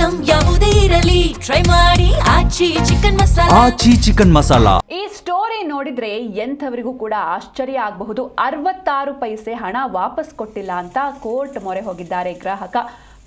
Item ಯಾವುದೇ ಇರಲಿ try ಮಾಡಿ ಆಚಿ ಚಿಕನ್ ಮಸಾಲಾ. ಈ ಸ್ಟೋರಿ ನೋಡಿದ್ರೆ ಎಂಥವರಿಗೂ ಕೂಡ ಆಶ್ಚರ್ಯ ಆಗಬಹುದು. 66 ಪೈಸೆ ಹಣ ವಾಪಸ್ ಕೊಟ್ಟಿಲ್ಲ ಅಂತ ಕೋರ್ಟ್ ಮೊರೆ ಹೋಗಿದ್ದಾರೆ ಗ್ರಾಹಕ.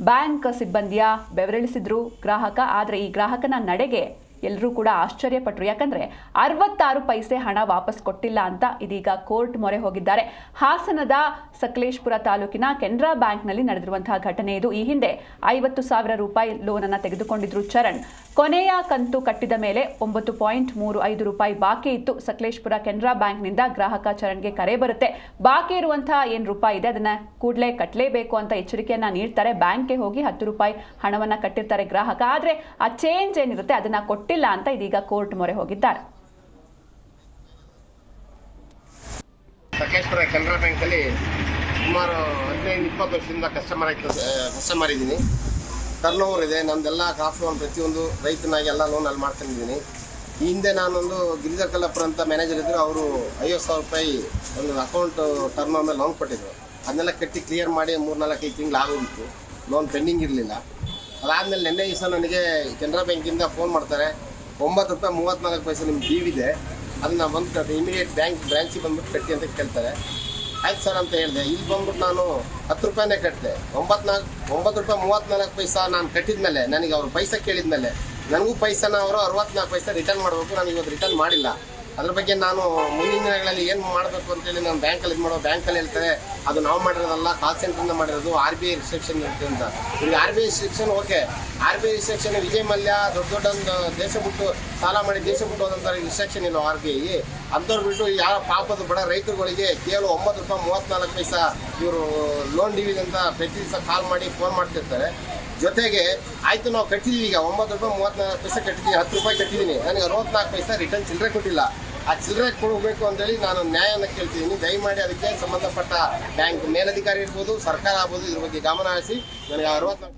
ಬ್ಯಾಂಕ್ ಸಿಬ್ಬಂದಿಯ ಬೆವರಿಳಿಸಿದ್ರು ಗ್ರಾಹಕ. ಆದರೆ ಈ ಗ್ರಾಹಕನ ನಡೆಗೆ ಎಲ್ಲರೂ ಕೂಡ ಆಶ್ಚರ್ಯಪಟ್ಟರು. ಯಾಕಂದ್ರೆ 66 ಪೈಸೆ ಹಣ ವಾಪಸ್ ಕೊಟ್ಟಿಲ್ಲ ಅಂತ ಇದೀಗ ಕೋರ್ಟ್ ಮೊರೆ ಹೋಗಿದ್ದಾರೆ. ಹಾಸನದ ಸಕಲೇಶಪುರ ತಾಲೂಕಿನ ಕೆನರಾ ಬ್ಯಾಂಕ್ನಲ್ಲಿ ನಡೆದಿರುವಂತಹ ಘಟನೆ ಇದು. ಈ ಹಿಂದೆ 50,000 ರೂಪಾಯಿ ಲೋನ್ ಅನ್ನು ತೆಗೆದುಕೊಂಡಿದ್ರು ಚರಣ್. ಕೊನೆಯ ಕಂತು ಕಟ್ಟಿದ ಮೇಲೆ 9.35 ರೂಪಾಯಿ ಬಾಕಿ ಇತ್ತು. ಸಕಲೇಶಪುರ ಕೆನರಾ ಬ್ಯಾಂಕ್ನಿಂದ ಗ್ರಾಹಕ ಚರಣ್ಗೆ ಕರೆ ಬರುತ್ತೆ. ಬಾಕಿ ಇರುವಂತಹ ಏನು ರೂಪಾಯಿ ಇದೆ ಅದನ್ನ ಕೂಡಲೇ ಕಟ್ಟಲೇಬೇಕು ಅಂತ ಎಚ್ಚರಿಕೆಯನ್ನ ನೀಡ್ತಾರೆ. ಬ್ಯಾಂಕ್ಗೆ ಹೋಗಿ 10 ರೂಪಾಯಿ ಹಣವನ್ನ ಕಟ್ಟಿರ್ತಾರೆ ಗ್ರಾಹಕ. ಆದ್ರೆ ಆ ಚೇಂಜ್ ಏನಿರುತ್ತೆ ಅದನ್ನ ಕೊಟ್ಟಿಲ್ಲ ಅಂತ ಇದೀಗ ಕೋರ್ಟ್ ಮೊರೆ ಹೋಗಿದ್ದಾರೆ. ಸಕಲೇಶಪುರ ಕೆನರಾ ಬ್ಯಾಂಕ್ ಅಲ್ಲಿ ಸುಮಾರು 15-20 ವರ್ಷದಿಂದ ಕಸ್ಟಮರ್ ಇದ್ದೀನಿ. ಟರ್ನ್ ಓವರ್ ಇದೆ. ನಮ್ದೆಲ್ಲ ಕ್ರಾಫ್ಟ್ ಲೋನ್ ಪ್ರತಿಯೊಂದು ರೈತನಾಗಿ ಎಲ್ಲ ಲೋನ್ ಅಲ್ಲಿ ಮಾಡ್ಕೊಂಡಿದ್ದೀನಿ. ಈ ಹಿಂದೆ ನಾನೊಂದು ಗಿರಿಜಾ ಕಲ್ಲಪ್ಪರ್ ಅಂತ ಮ್ಯಾನೇಜರ್ ಇದ್ದರು. ಅವರು 50,000 ರೂಪಾಯಿ ಒಂದು ಅಕೌಂಟ್ ಟರ್ನ್ ಓವರ್ ಮೇಲೆ ಲೋನ್ ಕೊಟ್ಟಿದ್ರು. ಅದನ್ನೆಲ್ಲ ಕಟ್ಟಿ ಕ್ಲಿಯರ್ ಮಾಡಿ 3-4-5 ತಿಂಗಳು ಆಗೋಗಿತ್ತು. ಲೋನ್ ಪೆಂಡಿಂಗ್ ಇರಲಿಲ್ಲ. ಅದಾದಮೇಲೆ ನಿನ್ನೆ ದಿವಸ ನನಗೆ ಕೆನರಾ ಬ್ಯಾಂಕಿಂದ ಫೋನ್ ಮಾಡ್ತಾರೆ, 9 ರೂಪಾಯಿ 34 ಪೈಸೆ ನಿಮ್ಮ ಡ್ಯೂ ಇದೆ, ಅದನ್ನ ಬಂದು ಇಮಿಡಿಯೇಟ್ ಬ್ರಾಂಚಿಗೆ ಬಂದ್ಬಿಟ್ಟು ಕಟ್ಟಿ ಅಂತ ಕೇಳ್ತಾರೆ. ಆಯ್ತು ಸರ್ ಅಂತ ಹೇಳಿದೆ. ಇಲ್ಲಿ ಬಂದ್ಬಿಟ್ಟು ನಾನು 10 ರೂಪಾಯಿನೇ ಕಟ್ಟಿದೆ. 9 ರೂಪಾಯಿ 34 ಪೈಸಾ ನಾನು ಕಟ್ಟಿದ್ಮೇಲೆ ನನಗೆ ಅವರು ಪೈಸೆ ಕೇಳಿದ್ಮೇಲೆ ನನಗೂ ಪೈಸನ ಅವರು 64 ಪೈಸೆ ರಿಟರ್ನ್ ಮಾಡಬೇಕು. ನಾನು ಇವತ್ತು ರಿಟರ್ನ್ ಮಾಡಿಲ್ಲ. ಅದ್ರ ಬಗ್ಗೆ ನಾನು ಮುಂದಿನ ದಿನಗಳಲ್ಲಿ ಏನು ಮಾಡಬೇಕು ಅಂತೇಳಿ ನಾನು ಬ್ಯಾಂಕಲ್ಲಿ ಬ್ಯಾಂಕಲ್ಲಿ ಹೇಳ್ತಾರೆ ಅದು ನಾವು ಮಾಡಿರೋದಲ್ಲ, ಕಾಲ್ ಸೆಂಟ್ರಿಂದ ಮಾಡಿರೋದು, RBI ರಿಸ್ಟ್ರಿಕ್ಷನ್ ಇರುತ್ತೆ ಅಂತ. ಈಗ RBI restriction okay, RBI restriction Vijay Mallya ದೊಡ್ಡ ದೇಶ ಬಿಟ್ಟು ಸಾಲ ಮಾಡಿ ದೇಶ ಬಿಟ್ಟು ಹೋದಂಥ ರಿಸ್ಟ್ರಿಕ್ಷನ್ ಇಲ್ಲ RBI. ಅಂಥವ್ರು ಬಿಟ್ಟು ಯಾವ ಪಾಪದ ಬಡ ರೈತರುಗಳಿಗೆ ಕೇವಲ 9 ರೂಪಾಯಿ 34 ಪೈಸಾ ಇವರು ಲೋನ್ ಡ್ಯೂ ಅಂತ ಪ್ರತಿ ದಿವಸ ಕಾಲ್ ಮಾಡಿ ಫೋನ್ ಮಾಡ್ತಿರ್ತಾರೆ. ಜೊತೆಗೆ ಆಯಿತು ನಾವು ಕಟ್ಟಿದ್ದೀವಿ, ಈಗ 9 ರೂಪಾಯಿ 34 ಪೈಸೆ ಕಟ್ಟಿದ್ದೀನಿ, 10 ರೂಪಾಯಿ ಕಟ್ಟಿದ್ದೀನಿ, ನನಗೆ 64 ಪೈಸೆ ರಿಟರ್ನ್ ಚಿಲ್ಲರೆ ಕೊಟ್ಟಿಲ್ಲ. ಆ ಚಿಲ್ಲರೆ ಕೊಡಬೇಕು ಅಂತೇಳಿ ನಾನು ನ್ಯಾಯವನ್ನು ಕೇಳ್ತಿದ್ದೀನಿ. ದಯಮಾಡಿ ಅದಕ್ಕೆ ಸಂಬಂಧಪಟ್ಟ ಬ್ಯಾಂಕ್ ಮೇಲಧಿಕಾರಿ ಇರ್ಬೋದು, ಸರ್ಕಾರ ಆಗ್ಬೋದು, ಇದ್ರ ಬಗ್ಗೆ ಗಮನ ಹರಿಸಿ ನನಗೆ 64